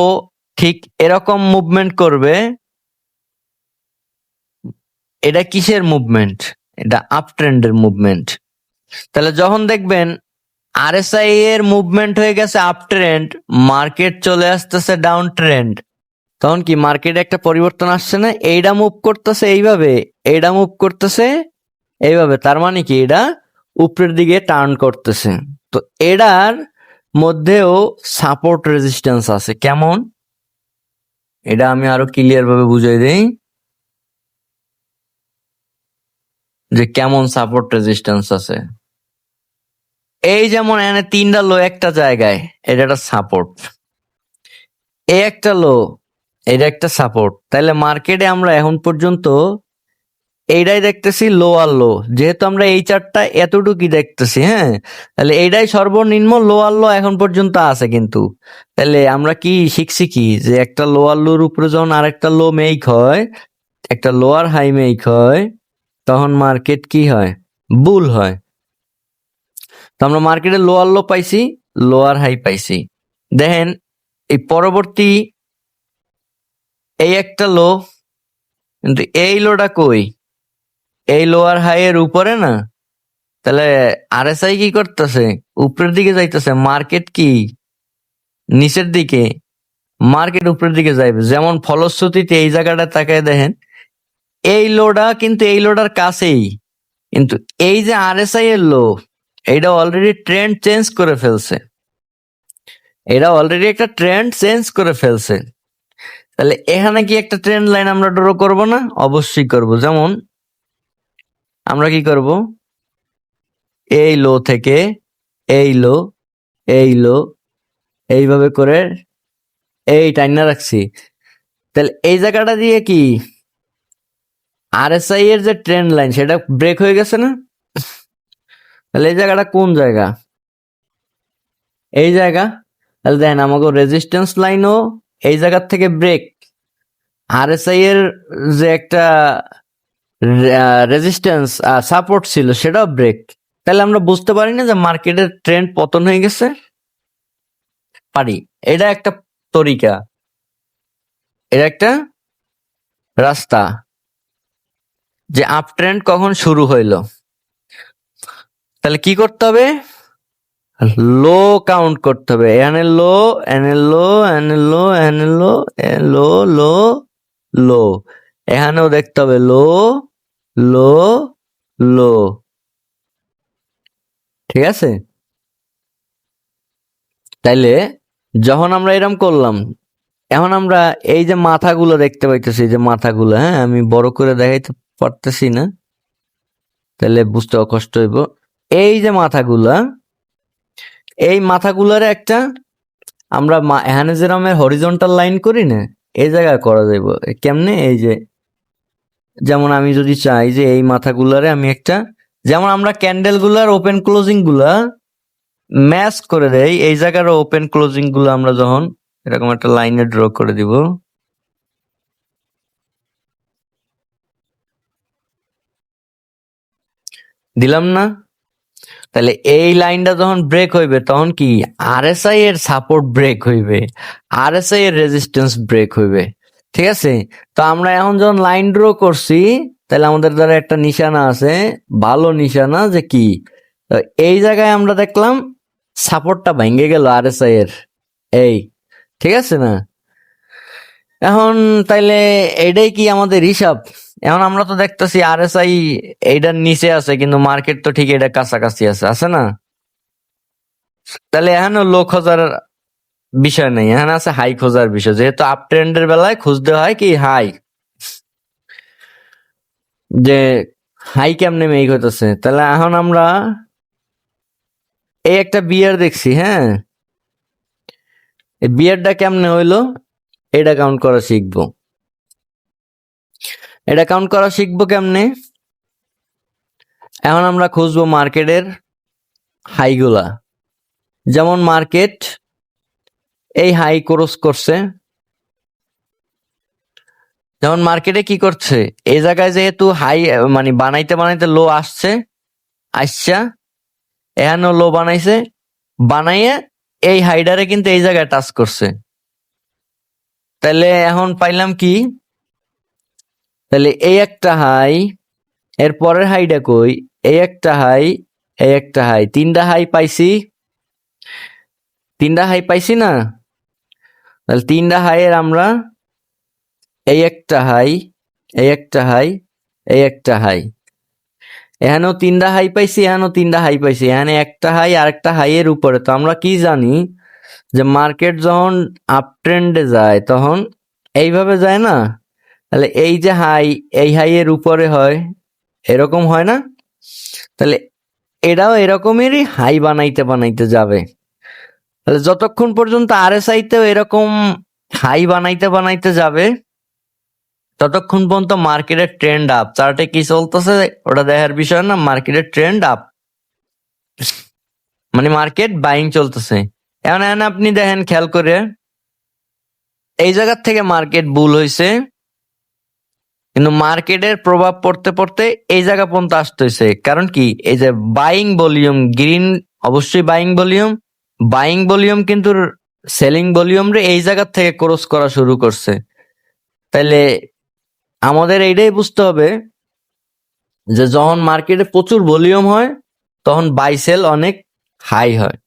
[SPEAKER 1] ঠিক এরকম মুভমেন্ট করবে, এটা কিসের মুভমেন্ট? এটা আপ ট্রেন্ডের মুভমেন্ট। তাহলে যখন দেখবেন আরএসআই এর মুভমেন্ট হয়ে গেছে আপ ট্রেন্ড, মার্কেট চলে আসতেছে ডাউন ট্রেন্ড, তখন কি মার্কেটে একটা পরিবর্তন আসছে না? এইটা মুভ করতেছে এইভাবে, এইটা মুভ করতেছে এইভাবে, তার মানে কি এটা উপরের দিকে টার্ন করতেছে। তো এটার মধ্যেও সাপোর্ট রেজিস্ট্যান্স আছে। কেমন? এটা আমি আরো ক্লিয়ার ভাবে বুঝাই দেই যে কেমন সাপোর্ট রেজিস্ট্যান্স আছে। এই যেমন এখানে 3টা লো একটা জায়গায়, এটা একটা সাপোর্ট, এই একটা লো, এটা একটা সাপোর্ট। তাহলে মার্কেটে আমরা এখন পর্যন্ত এইটাই দেখতেছি লোয়ার লো, যেহেতু আমরা এই চারটা এতটুকুই দেখতেছি, হ্যাঁ, তাহলে এইটাই সর্বনিম্ন লোয়ার লো এখন পর্যন্ত আছে। কিন্তু তাহলে আমরা কি শিখছি কি, যে একটা লোয়ার লোর উপরে যখন আরেকটা লো মেক হয়, একটা লোয়ার হাই মেক হয়, তখন মার্কেট কি হয়? বুল হয়। তো আমরা মার্কেটে লোয়ার লো পাইছি, লোয়ার হাই পাইছি। দেখেন এই পরবর্তী এই একটা লো, কিন্তু এই লোটা কই? এই লোয়ার হাই এর উপরে না? তাহলে আরএসআই কি করতেছে? উপরের দিকে যাইতেছে। মার্কেট কি নিচের দিকে? মার্কেট উপরের দিকে যাইবে। যেমন ফলশ্রুতিতে এই জায়গাটা তাকায় দেখেন, এই লোডা কিন্তু এই লোডার কাছেই, কিন্তু এই যে আরএসআই এর লো, এইটা অলরেডি ট্রেন্ড চেঞ্জ করে ফেলছে, এটা অলরেডি একটা ট্রেন্ড চেঞ্জ করে ফেলছে। তাহলে এখানে কি একটা ট্রেন্ড লাইন আমরা ড্র করব না? অবশ্যই করব। যেমন আমরা কি করব, এই লো থেকে এই লো, এই লো, এইভাবে করে এই টাইনা রাখছি। তাহলে এই জায়গাটা দিয়ে কি আরএসআই এর যে ট্রেন্ড লাইন, সেটা ব্রেক হয়ে গেছে না? তাহলে এই জায়গাটা কোন জায়গা? এই জায়গা। তাহলে দেখেন আমাকে রেজিস্ট্যান্স লাইনও এই জায়গার থেকে ব্রেক, আরএসআই এর যে একটা রেজিস্ট্যান্স সাপোর্ট ছিল সেটাও ব্রেক। তাহলে আমরা বুঝতে পারি না যে মার্কেটের ট্রেন্ড পতন হয়ে গেছে? পারি। এটা একটা তরিকা, এটা একটা রাস্তা, যে আপ ট্রেন্ড কখন শুরু হইলো। তাহলে কি করতে হবে? লো কাউন্ট করতে হবে, এখানে লো, এখানে লো, এখানে লো, এখানে লো, লো লো লো, এখানেও দেখতে হবে লো লো লো, ঠিক আছে? তাইলে যখন আমরা এরকম করলাম, এখন আমরা এই যে মাথাগুলো দেখতে পাইতেছি, যে মাথাগুলো, হ্যাঁ আমি বড় করে দেখাইতে পারতেছি না, তাহলে বুঝতে কষ্ট হইব। এই যে মাথাগুলা, এই মাথাগুলার একটা আমরা এখানে যেরকম হরিজন্টাল লাইন করি না, এই জায়গায় করা যাইব। কেমনে? এই যে যেমন আমি যদি চাই যে এই মাথাগুলারে আমি একটা, যেমন আমরা ক্যান্ডেল গুলার ওপেন ক্লোজিং গুলা ম্যাচ করে দেই, এই জায়গার ওপেন ক্লোজিং গুলো আমরা যখন এরকম একটা লাইনে ড্র করে দিব, দিলাম না? তাহলে এই লাইনটা যখন ব্রেক হইবে তখন কি আরএসআই এর সাপোর্ট ব্রেক হইবে, আরএসআই এর রেজিস্ট্যান্স ব্রেক হইবে, ঠিক আছে? তো আমরা এখন যখন লাইন ড্র করছি, তাহলে আমাদের দ্বারা একটা নিশানা আছে, ভালো নিশানা, যে কি এই জায়গায় আমরা দেখলাম সাপোর্টটা ভেঙে গেল আরএসআই এর, এই, ঠিক আছে না? এখন তাইলে এটাই কি আমাদের হিসাব? এখন আমরা তো দেখতেছি আরএসআই এইটার নিচে আছে, কিন্তু মার্কেট তো ঠিক এটা কাছাকাছি আছে, আছে না? তাহলে এখানে লো খোঁজার বিষয় নেই, এখানে আছে হাই খোঁজার বিষয়, যেহেতু আপ ট্রেন্ডের বেলায় খুঁজতে হয় কি হাই, যে হাই কেমনে মেক হইতেছে। তাহলে এখন আমরা এই একটা বিয়ার দেখছি, হ্যাঁ, এই বিয়ারটা কেমনে হইলো এটা কাউন্ট করা শিখবো। এটা কাউন্ট করা শিখবো কেমনে? এখন আমরা খুঁজবো মার্কেটের হাইগুলা, যেমন মার্কেট এই হাই ক্রস করছে, যেমন মার্কেটে কি করছে, এই জায়গায় যেহেতু হাই মানে বানাইতে বানাইতে লো আসছে, আসছা এখানেও লো বানাইছে, বানাইয়ে এই হাইডারে কিন্তু এই জায়গায় টাচ করছে। তাহলে এখন পাইলাম কি, তাহলে এই একটা হাই, এর পরের হাইটা কই, এই একটা হাই, এই একটা হাই, তিনটা হাই পাইছি, তিনটা হাই পাইছি না? তাহলে তিনটা হাইয়ের আমরা এই একটা হাই, এই একটা হাই, এই একটা হাই, এখানেও তিনটা হাই পাইছি, এখানেও তিনটা হাই পাইছি, এখানে একটা হাই আর একটা হাই এর উপরে। তো আমরা কি জানি যে মার্কেট যখন আপ ট্রেন্ডে যায় তখন এইভাবে যায় না? তাহলে এই যে হাই, এই হাই এর উপরে হয়, এরকম হয় না? তাহলে এটাও এরকমেরই হাই বানাইতে বানাইতে যাবে। তাহলে যতক্ষণ পর্যন্ত আরএসআই তেও এরকম হাই বানাইতে বানাইতে যাবে, ততক্ষণ পর্যন্ত মার্কেটের ট্রেন্ড আপ। চার্টে কি চলতেছে ওটা দেখার বিষয় না, মার্কেটের ট্রেন্ড আপ, মানে মার্কেট বাইং চলতেছে। এখন এখন আপনি দেখেন খেয়াল করে, এই জায়গার থেকে মার্কেট বুল হয়েছে, কিন্তু মার্কেটের প্রভাব পড়তে পড়তে এই জায়গা পর্যন্ত আসতেছে। কারণ কি, এই যে বাইং ভলিউম গ্রিন, অবশ্যই বাইং ভলিউম, বাইং ভলিউম কিন্তু সেলিং ভলিউম রে এই জায়গা থেকে ক্রস করা শুরু করছে। তাইলে আমাদের এইটাই বুঝতে হবে যে যখন মার্কেটে প্রচুর ভলিউম হয় তখন বাই সেল অনেক হাই হয়।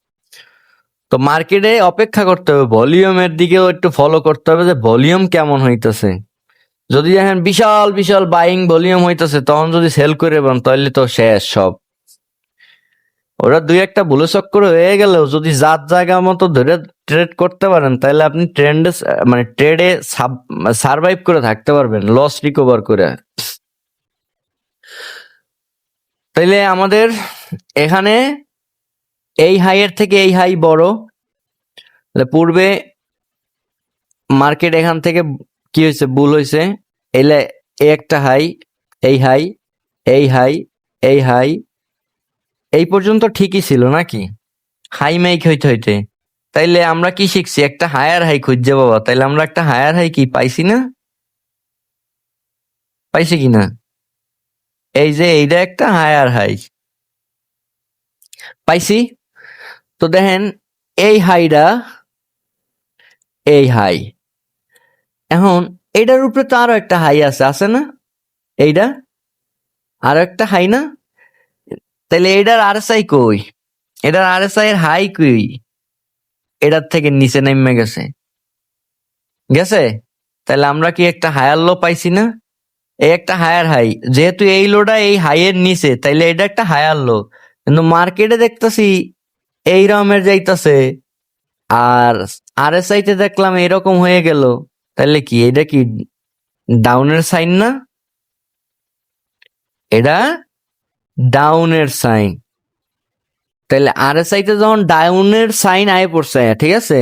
[SPEAKER 1] তো মার্কেটে অপেক্ষা করতে হবে, ভলিউমের দিকেও একটু ফলো করতে হবে যে ভলিউম কেমন হইতেছে। যদি দেখেন বিশাল বিশাল বাইং ভলিউম হইতেছে, তখন যদি সেল করে পান তাহলে তো শেষ সব। ওরা দুই একটা ভুলো চক্কর হয়ে গেলেও যদি যার জায়গা মতো ধরে ট্রেড করতে পারেন, তাহলে আপনি ট্রেন্ডে মানে ট্রেডে সার্ভাইভ করে থাকতে পারবেন, লস রিকভার করে। তাইলে আমাদের এখানে এই হাইয়ের থেকে এই হাই বড়, পূর্বে মার্কেট এখান থেকে কি হয়েছে, বুল হয়েছে, এলে এই একটা হাই, এই হাই, এই হাই, এই হাই, এই পর্যন্ত ঠিকই ছিল নাকি হাই মেক হইতে হইতে। তাইলে আমরা কি শিখছি, একটা হায়ার হাই খুঁজছে বাবা। তাইলে আমরা একটা হায়ার হাই কি পাইছি না? পাইছি কিনা? এই যে এইটা একটা হায়ার হাই পাইছি। তো দেখেন এই হাইটা, এই হাই, এখন এটার উপরে তো আরো একটা হাই আছে, আছে না? এইটা আরো একটা হাই না? তাইলে এইটার আরএসআই কই? এটার আরএসআই এর হাই কই, এটার থেকে নিচে নেমে গেছে গেছে তাহলে আমরা কি একটা হায়ার লো পাইছি না? এই একটা হায়ার হাই, যেহেতু এই লোটা এই হাই এর নিচে, তাইলে এটা একটা হায়ার লো। কিন্তু মার্কেটে দেখতেছি এই রকমের যাইতাছে, আর আরএসআই তে দেখলাম এরকম হয়ে গেল, তাহলে কি এটা কি ডাউনের সাইন না? এটা ডাউনের সাইন। তাহলে আরএসআই তে যখন ডাউনের সাইন আয় পড়ছে, ঠিক আছে,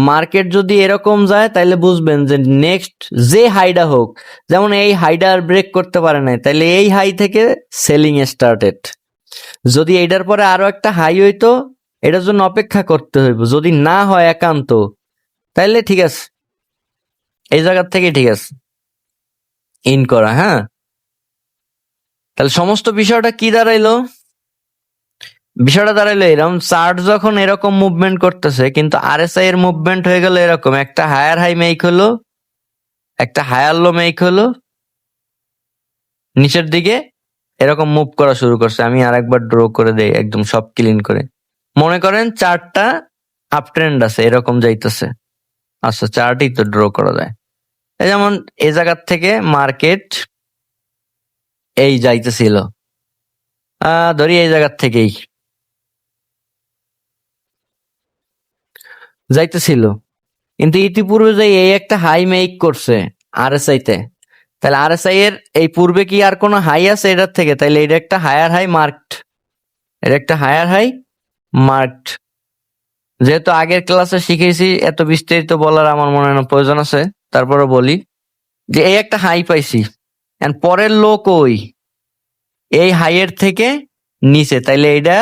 [SPEAKER 1] মার্কেট যদি এরকম যায় তাহলে বুঝবেন যে নেক্সট যে হাইটা হোক, যেমন এই হাইটা আর ব্রেক করতে পারে নাই, তাহলে এই হাই থেকে সেলিং স্টার্টেড। যদি এইটার পরে আরো একটা হাই হইতো, এটার জন্য অপেক্ষা করতে হইব। যদি না হয় একান্ত, তাহলে ঠিক আছে, এই জায়গার থেকে ঠিক আছে ইন করা। হ্যাঁ, তাহলে সমস্ত বিষয়টা কি দাঁড়াইলো? বিষয়টা দাঁড়াইলো এরকম, চার্ট যখন এরকম মুভমেন্ট করতেছে, কিন্তু আরএসআই এর মুভমেন্ট হয়ে গেল এরকম, একটা হায়ার হাই মেক হলো, একটা হায়ার লো মেক হলো, নিচের দিকে এরকম মুভ করা শুরু করছে। আমি আরেকবার ড্র করে দেই একদম সব ক্লিন করে। মনে করেন চার্টটা আপ ট্রেন্ড আছে, এরকম যাইতেছে। আচ্ছা, চার্টই তো ড্র করা যায়। এই যেমন এই জায়গার থেকে মার্কেট এই যাইতেছিল, ধরি এই জায়গার থেকেই যাইতেছিল, কিন্তু ইতিপূর্বে যে এই একটা হাই মেক করছে আরএসআই তে, তাহলে আরএসআই এর এই পূর্বে কি আর কোনো হাই আছে এটার থেকে? তাহলে এটা একটা হায়ার হাই মার্কড, এটা একটা হায়ার হাই মার্কড। যেহেতু আগের ক্লাসে শিখেছি, এত বিস্তারিত বলার আমার মনে হয় না প্রয়োজন আছে, তারপরে বলি যে এই একটা হাই পাইছি, এন্ড পরের লো কই? এই হাইয়ের থেকে নিচে, তাইলে এটা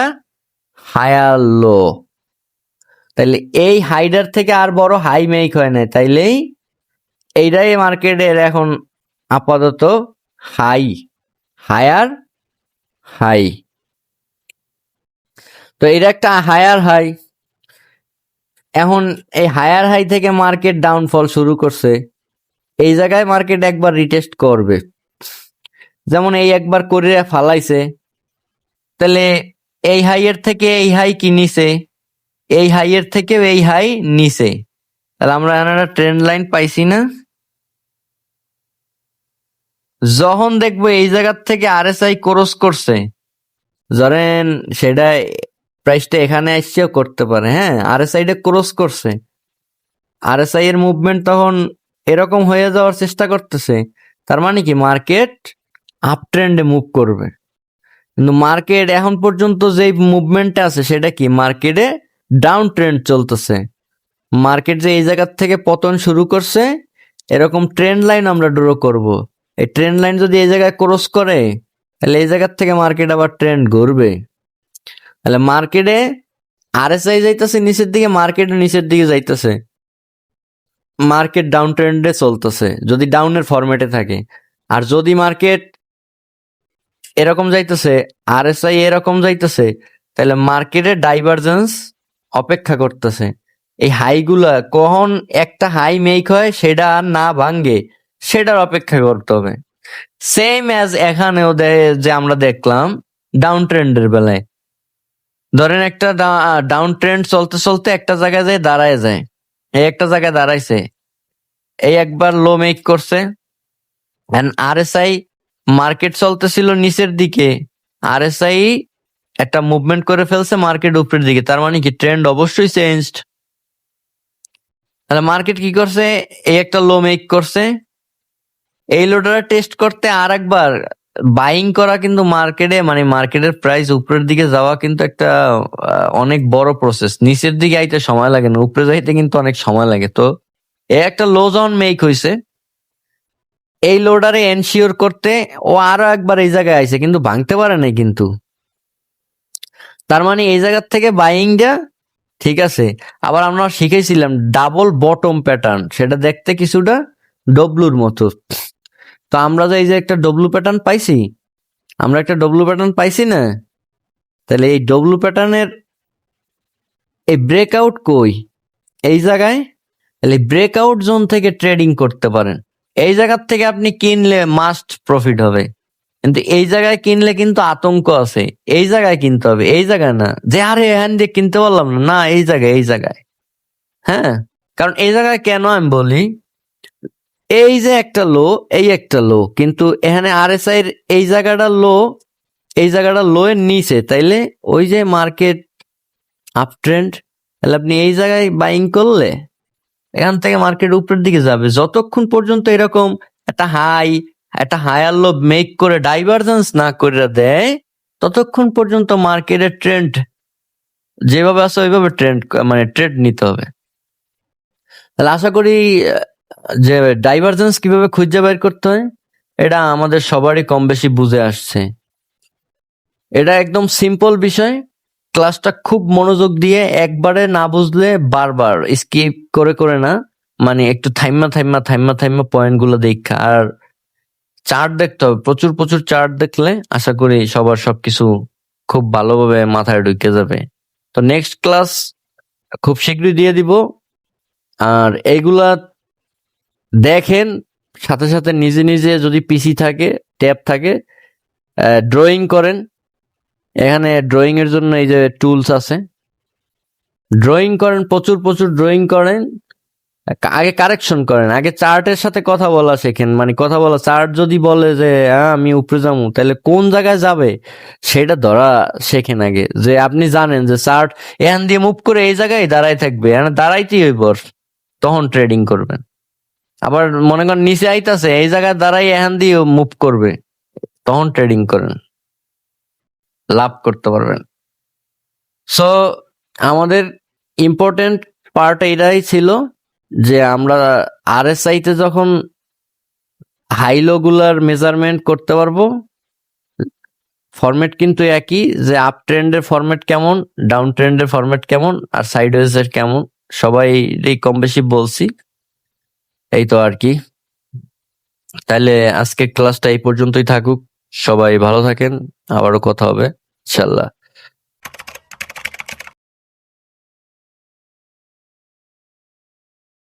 [SPEAKER 1] হায়ার লো। তাইলে এই হাইডার থেকে আর বড় হাই মেক হয় না, তাইলেই এইটাই মার্কেটের এখন আপাতত হাই, হায়ার হাই। তো এটা একটা হায়ার হাই। এখন এই হায়ার হাই থেকে মার্কেট ডাউনফল শুরু করছে, এই জায়গায় মার্কেট একবার রিটেস্ট করবে, যেমন এই একবার করে ফালাইছে। তাহলে এই হাইয়ের থেকে এই হাই কি নিচে, এই হাইয়ের থেকে এই হাই নিচে, তাহলে আমরা একটা ট্রেন্ড লাইন পাইছি না? যখন দেখবো এই জায়গার থেকে আরএসআই ক্রস করছে, ধরেন সেটা প্রাইসটা এখানে এসেও করতে পারে, হ্যাঁ, আরএসআই টা ক্রস করছে, আরএসআই এর মুভমেন্ট তখন এরকম হয়ে যাওয়ার চেষ্টা করতেছে, তার মানে কি মার্কেট আপ ট্রেন্ডে মুভ করবে। কিন্তু মার্কেট এখন পর্যন্ত যে মুভমেন্টটা আছে সেটা কি, মার্কেটে ডাউন ট্রেন্ড চলতেছে। মার্কেট যে এই জায়গার থেকে পতন শুরু করছে, এরকম ট্রেন্ড লাইন আমরা ড্র করব। এই ট্রেন্ড লাইন যদি এই জায়গায় ক্রস করে, তাহলে এই জায়গার থেকে মার্কেট আবার ট্রেন্ড ঘুরবে। তাহলে মার্কেটে আরএসআই যাইতেছে নিচের দিকে, মার্কেটে নিচের দিকে যাইতেছে, মার্কেট ডাউন ট্রেন্ডে চলতেছে যদি ডাউনের ফরম্যাটে থাকে। আর যদি মার্কেট এরকম যাইতেছে, আরএসআই এরকম যাইতেছে, তাহলে মার্কেটের ডাইভারজেন্স অপেক্ষা করতেছে। এই হাইগুলা কখন একটা হাই মেক হয় সেটা আর না ভাঙ্গে, সেটার অপেক্ষা করতে হবে। সেম অ্যাজ এখানেও যে আমরা দেখলাম ডাউন ট্রেন্ডের বেলায়, ধরেন একটা ডাউন ট্রেন্ড চলতে চলতে একটা জায়গায় যায় দাঁড়ায় যায়, এই একটা জায়গায় দাঁড়াইছে, এই একবার লো মেক করছে, আরএসআই মার্কেট চলতেছিল নিচের দিকে, আরএসআই একটা মুভমেন্ট করে ফেলছে মার্কেট উপরের দিকে, তার মানে কি ট্রেন্ড অবশ্যই চেঞ্জড। তাহলে মার্কেট কি করছে, এই একটা লো মেক করছে, এই লোটা টেস্ট করতে আর একবার বাইং করা, কিন্তু মার্কেটে মানে মার্কেটের প্রাইস উপরের দিকে যাওয়া কিন্তু একটা অনেক বড় প্রসেস। নিচের দিকে আইতে সময় লাগে না, উপরে যাইতে কিন্তু অনেক সময় লাগে। তো এই একটা লো যখন মেক হয়েছে, এই লোডারে এনশিওর করতে ও আরো একবার এই জায়গায় আইছে, কিন্তু ভাঙতে পারে নাই কিন্তু। তার মানে এই জায়গার থেকে বাইংটা ঠিক আছে। আবার আমরা শিখেছিলাম ডাবল বটম প্যাটার্ন, সেটা দেখতে কিছুটা ডব্লুর মতো। তো আমরা যে এই যে একটা ডব্লু প্যাটার্ন পাইছি, আমরা একটা ডব্লু প্যাটার্ন পাইছি না, তাহলে এই ডব্লু প্যাটার্নের এই ব্রেকআউট কই, এই জায়গায়। তাহলে ব্রেকআউট জোন থেকে ট্রেডিং করতে পারেন, এই জায়গার থেকে আপনি কিনলে মাস্ট প্রফিট হবে। কিন্তু এই জায়গায় কিনলে কিন্তু আতঙ্ক আছে, এই জায়গায় কিনতে হবে, এই জায়গায় না যে আরে এখান দিয়ে কিনতে পারলাম না, না এই জায়গায়, এই জায়গায়। হ্যাঁ, কারণ এই জায়গায় কেন আমি বলি, এই যে একটা লো, এই একটা লো, কিন্তু এখানে আরএসআই এর এই জায়গাটা লো, এই জায়গাটা লো এর নিচে, তাইলে ওই যে মার্কেট আপ ট্রেন্ড, তাহলে আপনি এই জায়গায় বাইং করলে এখান থেকে মার্কেট উপরের দিকে যাবে, যতক্ষণ পর্যন্ত এরকম একটা হায়ার লো মেক করে ডাইভারজেন্স না করে দেয়, ততক্ষণ পর্যন্ত মার্কেটের ট্রেন্ড যেভাবে আছে ওইভাবে ট্রেড নিতে হবে। তাহলে আশা করি যে ডাইভারজেন্স কিভাবে খুঁজে বের করতে হয় এটা আমাদের সবারই কম বেশি বুঝে আসছে। এটা একদম সিম্পল বিষয়, ক্লাসটা খুব মনোযোগ দিয়ে একবারে না বুঝলে বারবার স্কিপ করে করে না, মানে একটু থাইম্মা পয়েন্ট গুলো দেখা, আর চার্ট দেখতে হবে, প্রচুর প্রচুর চার্ট দেখলে আশা করি সবার সবকিছু খুব ভালোভাবে মাথায় ঢুকে যাবে। তো নেক্সট ক্লাস খুব শীঘ্রই দিয়ে দিব, আর এইগুলা দেখেন, সাথে সাথে নিজে নিজে যদি পিসি থাকে, ট্যাব থাকে, ড্রয়িং করেন। এখানে ড্রয়িং এর জন্য এই যে টুলস আছে, ড্রয়িং করেন, প্রচুর প্রচুর ড্রয়িং করেন, আগে কারেকশন করেন, আগে চার্টের সাথে কথা বলা শেখেন, মানে কথা বলা, চার্ট যদি বলে যে আমি উপরে যাবো, তাহলে কোন জায়গায় যাবে সেটা ধরা শেখেন আগে, যে আপনি জানেন যে চার্ট এখান দিয়ে মুভ করে এই জায়গায় দাঁড়াই থাকবে, দাঁড়াইতেই হইব, তখন ট্রেডিং করবেন। আবার মনে করেন নিচে আইতাছে, এই জায়গায় দাঁড়াই এখান দিয়ে মুভ করবে, তখন ট্রেডিং করেন, লাভ করতে পারবেন। সো আমাদের ইম্পর্টেন্ট পার্ট এটাই ছিল যে আমরা আরএসআই তে যখন হাই লো গুলার মেজারমেন্ট করতে পারবো, ফরম্যাট কিন্তু একই, যে আপ ট্রেন্ডের ফরম্যাট কেমন, ডাউন ট্রেন্ডের ফরম্যাট কেমন, আর সাইডওয়েজ এর কেমন, সবাই কম বেশি বলছি। এই তো আর কি। তাহলে আজকে ক্লাসটা এই পর্যন্তই থাকুক, সবাই ভালো থাকেন, আবারও কথা হবে ইনশাল্লাহ।